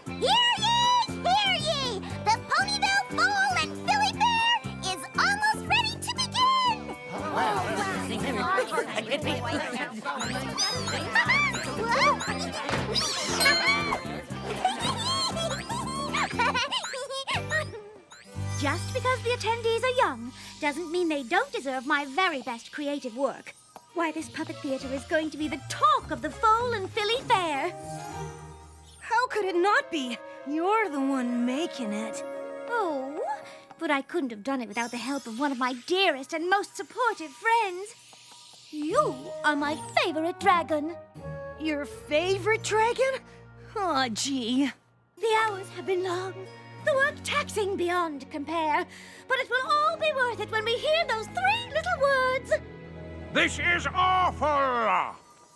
Hear ye! Hear ye! The Ponyville Foal and Philly Fair is almost ready to begin! Just because the attendees are young doesn't mean they don't deserve my very best creative work. Why, this puppet theater is going to be the talk of the Foal and Philly Fair. How could it not be? You're the one making it. Oh, but I couldn't have done it without the help of one of my dearest and most supportive friends. You are my favorite dragon. Your favorite dragon? Aw, gee. The hours have been long, the work taxing beyond compare, but it will all be worth it when we hear those 3 little words. This is awful!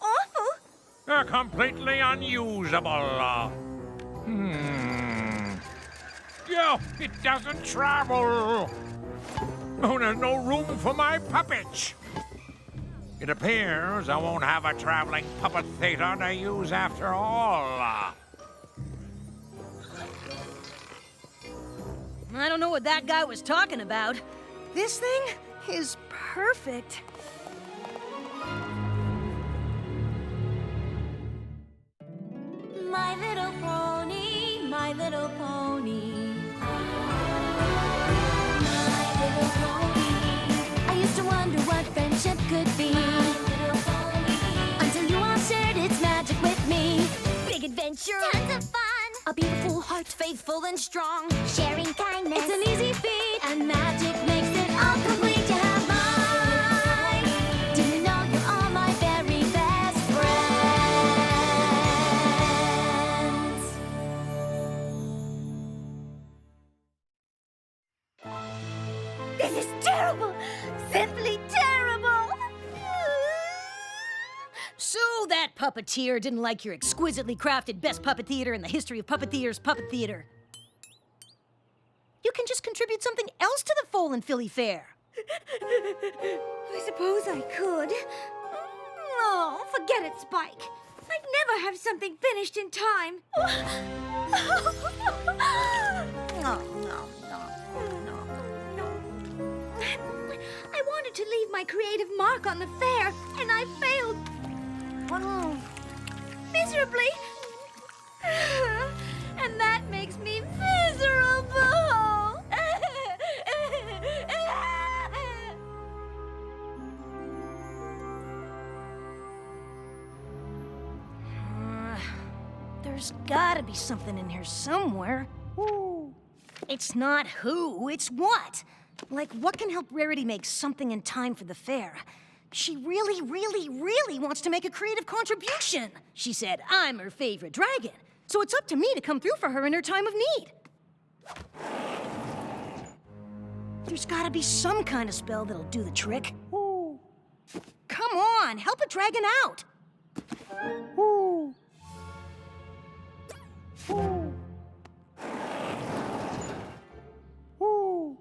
Awful? Completely unusable. Yeah, it doesn't travel. Oh, there's no room for my puppets. It appears I won't have a traveling puppet theater to use after all. I don't know what that guy was talking about. This thing is perfect. My little pony, my little pony. My little pony. I used to wonder what friendship could be. My little pony. Until you all shared its magic with me. Big adventure. Tons of fun! A beautiful heart, faithful and strong. Sharing kindness. It's an easy feat, and magic makes it all complete. You have mine. Do you know you're all my very best friends? This is terrible! Simply terrible! So that puppeteer didn't like your exquisitely crafted best puppet theater in the history of puppet theater's puppet theater. You can just contribute something else to the Foal and Philly Fair. I suppose I could. Oh, forget it, Spike. I'd never have something finished in time. No. I wanted to leave my creative mark on the fair, and I failed. Miserably. And that makes me miserable. There's gotta be something in here somewhere. Ooh. It's not who, it's what. Like, what can help Rarity make something in time for the fair? She really, really, really wants to make a creative contribution. She said I'm her favorite dragon, so it's up to me to come through for her in her time of need. There's gotta be some kind of spell that'll do the trick. Ooh. Come on, help a dragon out. Ooh. Ooh. Ooh.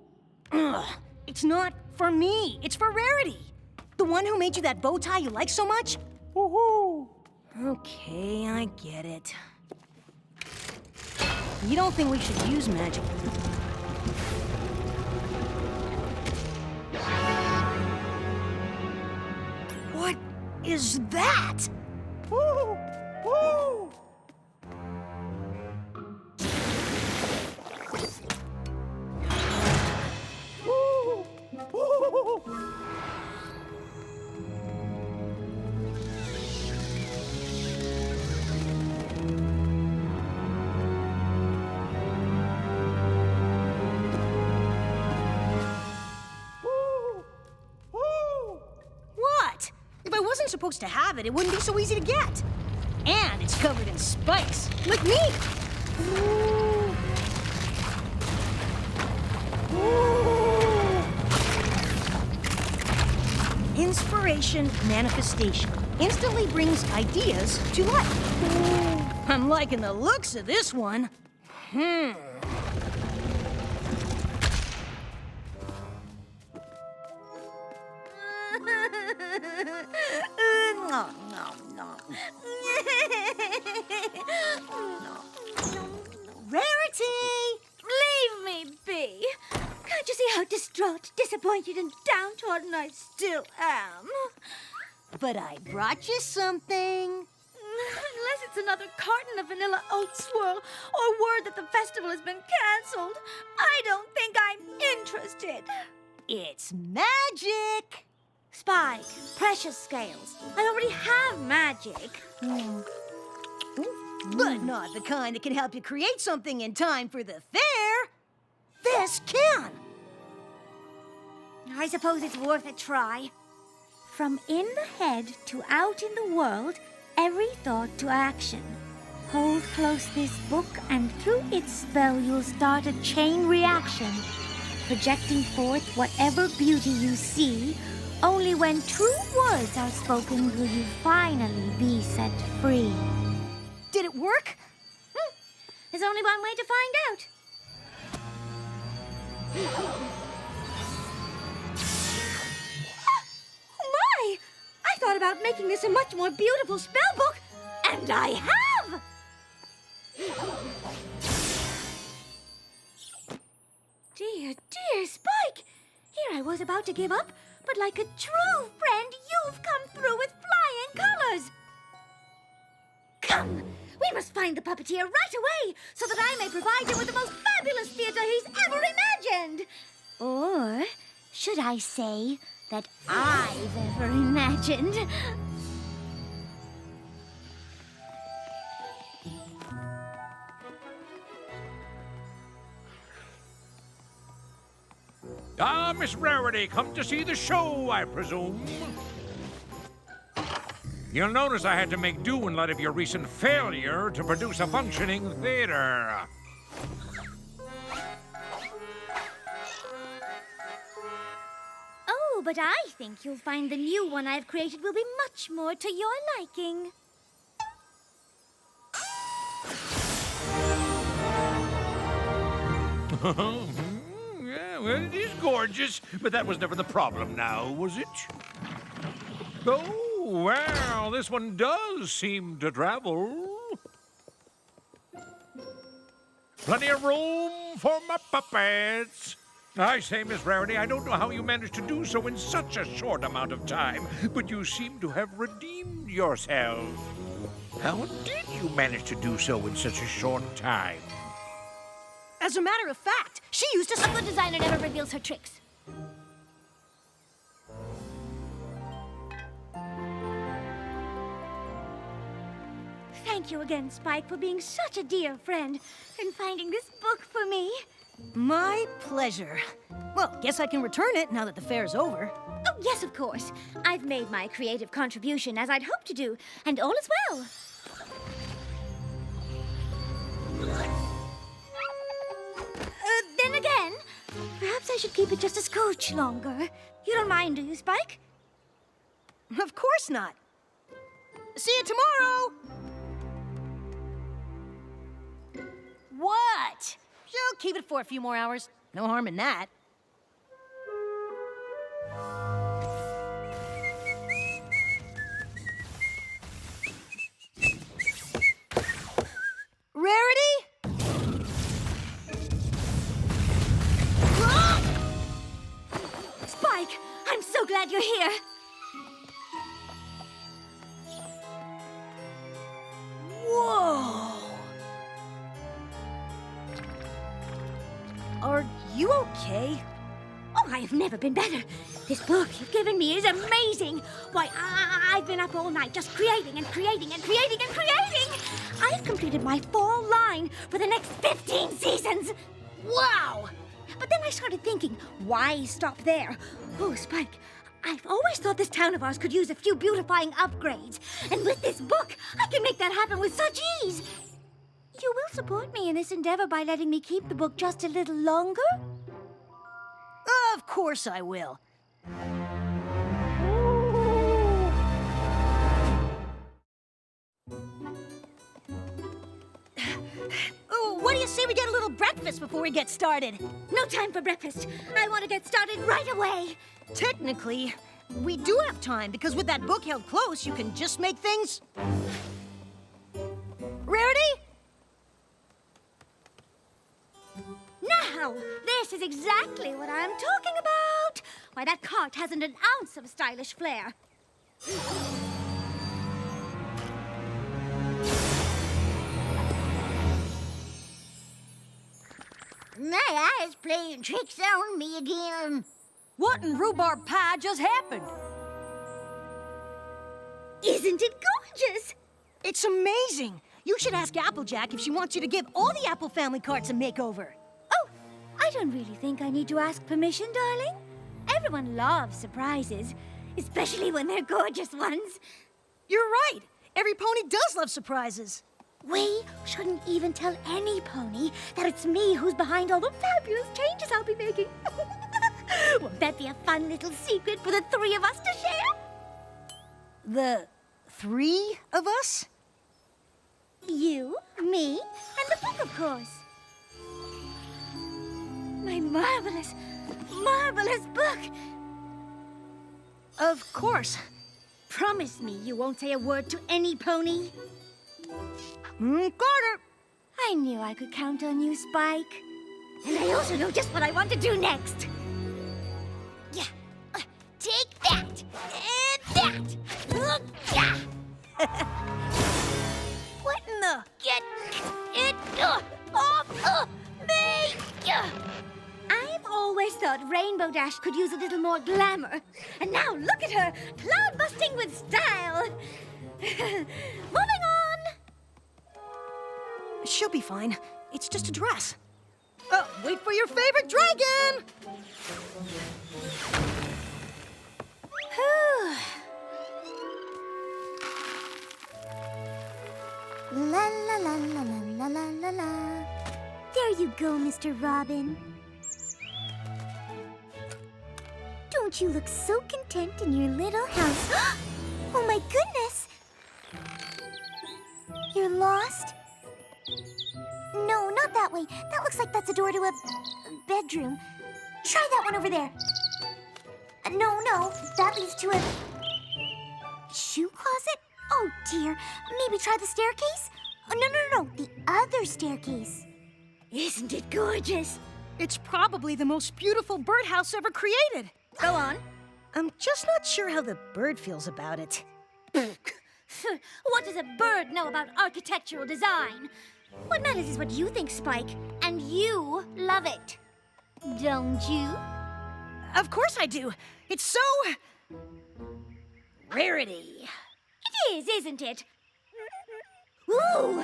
Ugh. It's not for me, it's for Rarity. The one who made you that bow tie you like so much? Woohoo! Okay, I get it. You don't think we should use magic? What is that? Woo! Woo! Woo! Woo! Supposed to have it, it wouldn't be so easy to get. And it's covered in spikes, like me. Ooh. Ooh. Inspiration manifestation instantly brings ideas to life. Ooh. I'm liking the looks of this one. No, no, no. Rarity! Leave me be. Can't you see how distraught, disappointed, and downtrodden I still am? But I brought you something. Unless it's another carton of vanilla oat swirl or word that the festival has been cancelled, I don't think I'm interested. It's magic. Spike, precious scales. I already have magic. But not the kind that can help you create something in time for the fair. This can. I suppose it's worth a try. From in the head to out in the world, every thought to action. Hold close this book, and through its spell you'll start a chain reaction, projecting forth whatever beauty you see. Only when true words are spoken will you finally be set free. Did it work? There's only one way to find out. Oh my! I thought about making this a much more beautiful spell book, and I have! Dear, dear Spike! Here I was about to give up, but like a true friend, you've come through with flying colors. Come, we must find the puppeteer right away so that I may provide him with the most fabulous theater he's ever imagined. Or should I say that I've ever imagined? Ah, Miss Rarity, come to see the show, I presume. You'll notice I had to make do in light of your recent failure to produce a functioning theater. Oh, but I think you'll find the new one I've created will be much more to your liking. Yeah, well, it is gorgeous, but that was never the problem now, was it? Oh, well, this one does seem to travel. Plenty of room for my puppets. I say, Miss Rarity, I don't know how you managed to do so in such a short amount of time, but you seem to have redeemed yourself. How did you manage to do so in such a short time? As a matter of fact, she used a... A good designer never reveals her tricks. Thank you again, Spike, for being such a dear friend and finding this book for me. My pleasure. Well, guess I can return it now that the fair's over. Oh, yes, of course. I've made my creative contribution as I'd hoped to do, and all is well. Then again, perhaps I should keep it just a scooch longer. You don't mind, do you, Spike? Of course not. See you tomorrow. What? She'll keep it for a few more hours. No harm in that. Rarity? Spike, I'm so glad you're here. Whoa! Are you okay? Oh, I have never been better. This book you've given me is amazing. Why, I've been up all night just creating and creating and creating and creating. I've completed my fall line for the next 15 seasons. Wow! But then I started thinking, why stop there? Oh, Spike, I've always thought this town of ours could use a few beautifying upgrades. And with this book, I can make that happen with such ease. You will support me in this endeavor by letting me keep the book just a little longer? Of course I will. Oh, what do you say we get a little breakfast before we get started? No time for breakfast. I want to get started right away. Technically, We do have time, because with that book held close, you can just make things... Rarity? Now, this is exactly what I'm talking about. Why, that cart hasn't an ounce of stylish flair. My eye's playing tricks on me again. What in rhubarb pie just happened? Isn't it gorgeous? It's amazing. You should ask Applejack if she wants you to give all the Apple family carts a makeover. Oh, I don't really think I need to ask permission, darling. Everyone loves surprises, especially when they're gorgeous ones. You're right. Every pony does love surprises. We shouldn't even tell any pony that it's me who's behind all the fabulous changes I'll be making. Won't that be a fun little secret for the three of us to share? The three of us? You, me, and the book, of course. My marvelous, marvelous book. Of course. Promise me you won't say a word to any pony. Carter. I knew I could count on you, Spike. And I also know just what I want to do next. Yeah. Take that. And that. Yeah. What in the... Get it off me. I've always thought Rainbow Dash could use a little more glamour. And now look at her, cloud-busting with style. Moving on. She'll be fine. It's just a dress. Oh, wait for your favorite dragon! La la la la la la la la. There you go, Mr. Robin. Don't you look so content in your little house? Oh my goodness! You're lost? No, not that way. That looks like that's a door to a bedroom. Try that one over there. No, that leads to a shoe closet? Oh dear. Maybe try the staircase? Oh, no, the other staircase. Isn't it gorgeous? It's probably the most beautiful birdhouse ever created. Go on. I'm just not sure how the bird feels about it. What does a bird know about architectural design? What matters is what you think, Spike, and you love it. Don't you? Of course I do. It's so... Rarity. It is, isn't it? Ooh!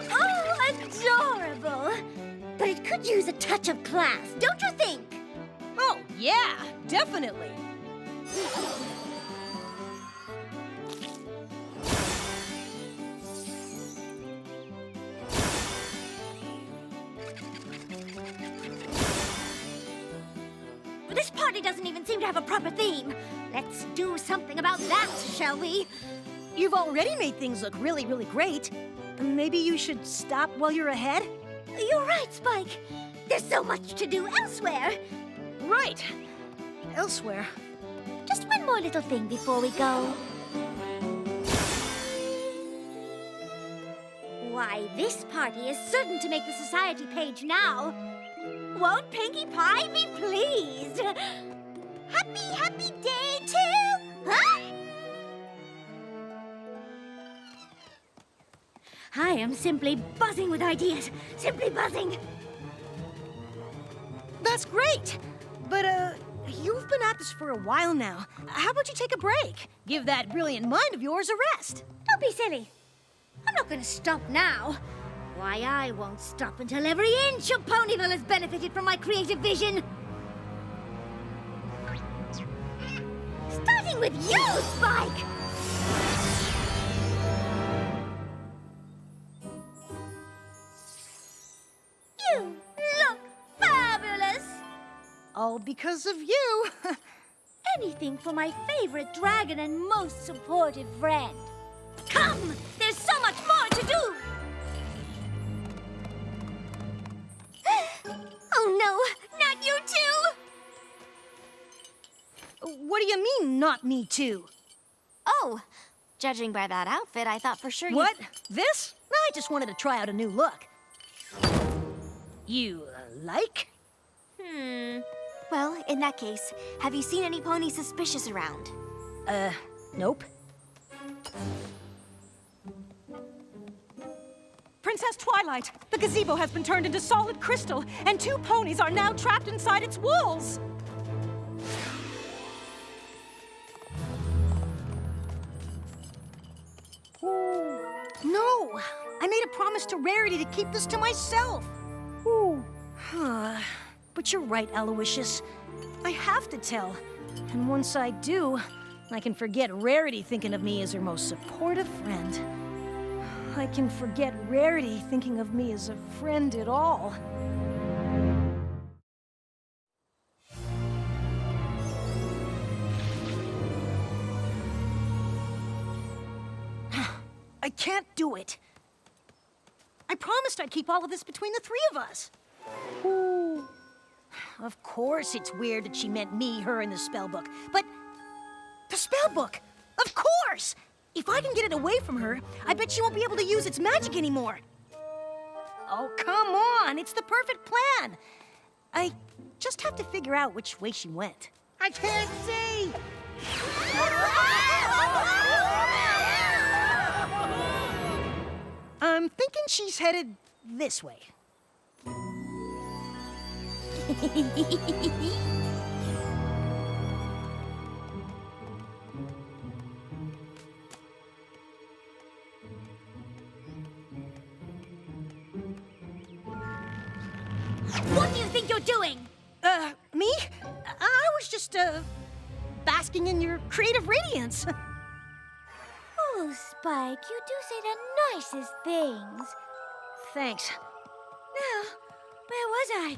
Oh, adorable! But it could use a touch of class, don't you think? Oh, yeah, definitely. This party doesn't even seem to have a proper theme. Let's do something about that, shall we? You've already made things look really, really great. Maybe you should stop while you're ahead? You're right, Spike. There's so much to do elsewhere. Right. Elsewhere. Just one more little thing before we go. Why, this party is certain to make the society page now. Won't Pinkie Pie be pleased? Happy day to... Huh? I am simply buzzing with ideas. Simply buzzing. That's great. But, you've been at this for a while now. How about you take a break? Give that brilliant mind of yours a rest. Don't be silly. I'm not going to stop now. Why, I won't stop until every inch of Ponyville has benefited from my creative vision. Starting with you, Spike! You look fabulous! All because of you. anything for my favorite dragon and most supportive friend. Come! There's so much more to do! Oh no, not you too! What do you mean, not me too? Oh, judging by that outfit, I thought for sure you... What? This? I just wanted to try out a new look. You like? Well, in that case, have you seen any ponies suspicious around? Nope. Princess Twilight, the gazebo has been turned into solid crystal, and 2 ponies are now trapped inside its walls. No! I made a promise to Rarity to keep this to myself. But you're right, Aloysius. I have to tell. And once I do, I can forget Rarity thinking of me as her most supportive friend. I can forget Rarity thinking of me as a friend at all. I can't do it. I promised I'd keep all of this between the 3 of us. Of course it's weird that she meant me, her, and the spellbook. But the spellbook! Of course! If I can get it away from her, I bet she won't be able to use its magic anymore. Oh, come on! It's the perfect plan! I just have to figure out which way she went. I can't see! I'm thinking she's headed this way. What do you think you're doing? Me? I was just, basking in your creative radiance. Oh, Spike, you do say the nicest things. Thanks. Now, where was I?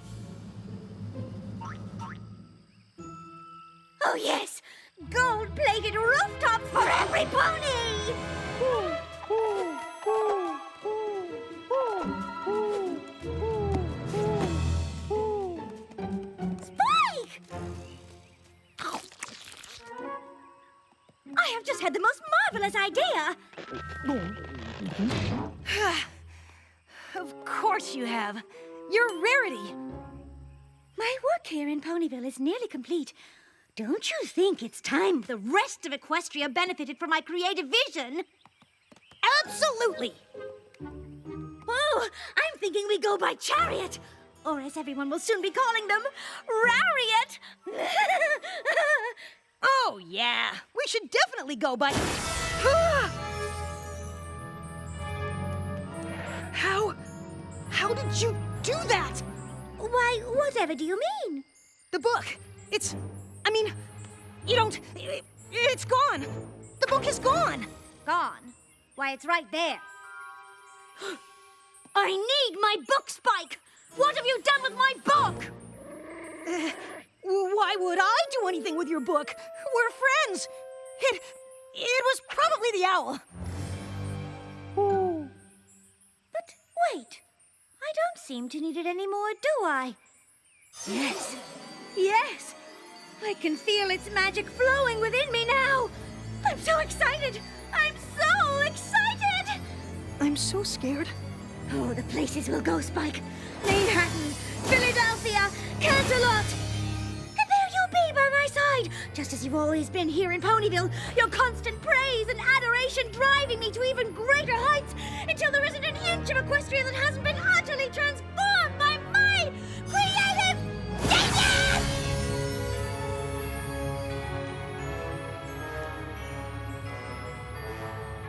Oh, yes! Gold-plated rooftops for every pony! Spike! I have just had the most marvelous idea! Of course you have. You're Rarity. My work here in Ponyville is nearly complete. Don't you think it's time the rest of Equestria benefited from my creative vision? Absolutely. Oh, I'm thinking we go by chariot. Or as everyone will soon be calling them, Rariot. Oh, yeah. We should definitely go by... How did you do that? Why, whatever do you mean? The book. You don't... It's gone. The book is gone. Gone? Why, it's right there. I need my book, Spike! What have you done with my book? Why would I do anything with your book? We're friends. It was probably the owl. But wait, I don't seem to need it anymore, do I? Yes, yes, I can feel its magic flowing within me now. I'm so excited. I'm so excited. I'm so scared. Oh, the places we'll go, Spike. Manhattan, Philadelphia, Canterlot. And there you'll be by my side, just as you've always been here in Ponyville, your constant praise and adoration driving me to even greater heights until there isn't an inch of Equestria that hasn't been utterly transformed by my creative genius!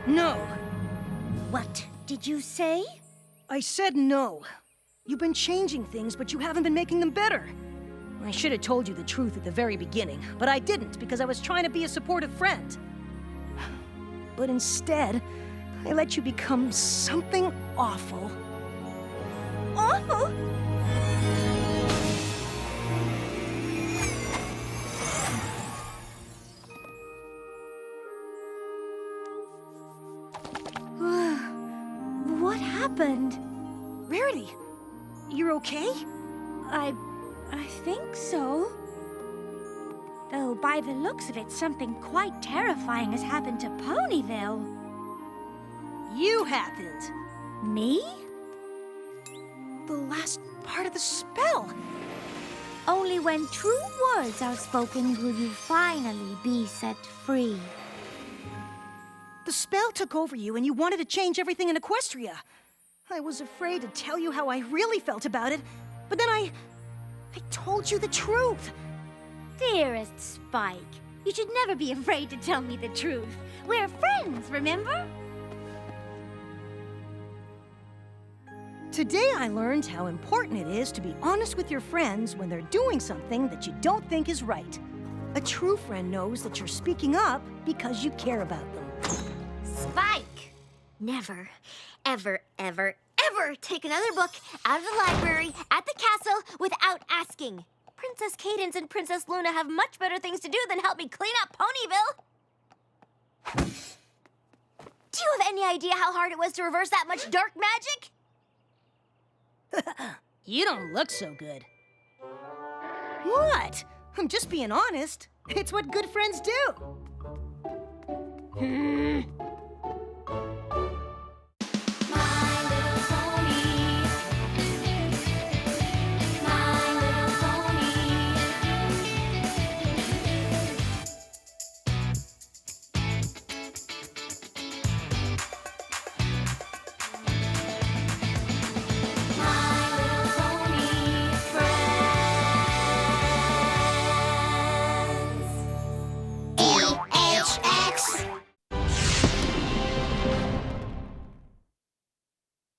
No. What did you say? I said no. You've been changing things, but you haven't been making them better. I should have told you the truth at the very beginning, but I didn't because I was trying to be a supportive friend. But instead, I let you become something awful. Awful? happened? Rarity, you're okay? I think so. Though by the looks of it, something quite terrifying has happened to Ponyville. You haven't. Me? The last part of the spell. Only when true words are spoken will you finally be set free. The spell took over you and you wanted to change everything in Equestria. I was afraid to tell you how I really felt about it, but then I told you the truth. Dearest Spike, you should never be afraid to tell me the truth. We're friends, remember? Today I learned how important it is to be honest with your friends when they're doing something that you don't think is right. A true friend knows that you're speaking up because you care about them. Spike! Never, ever, ever, ever take another book out of the library at the castle without asking. Princess Cadence and Princess Luna have much better things to do than help me clean up Ponyville. Do you have any idea how hard it was to reverse that much dark magic? You don't look so good. What? I'm just being honest. It's what good friends do.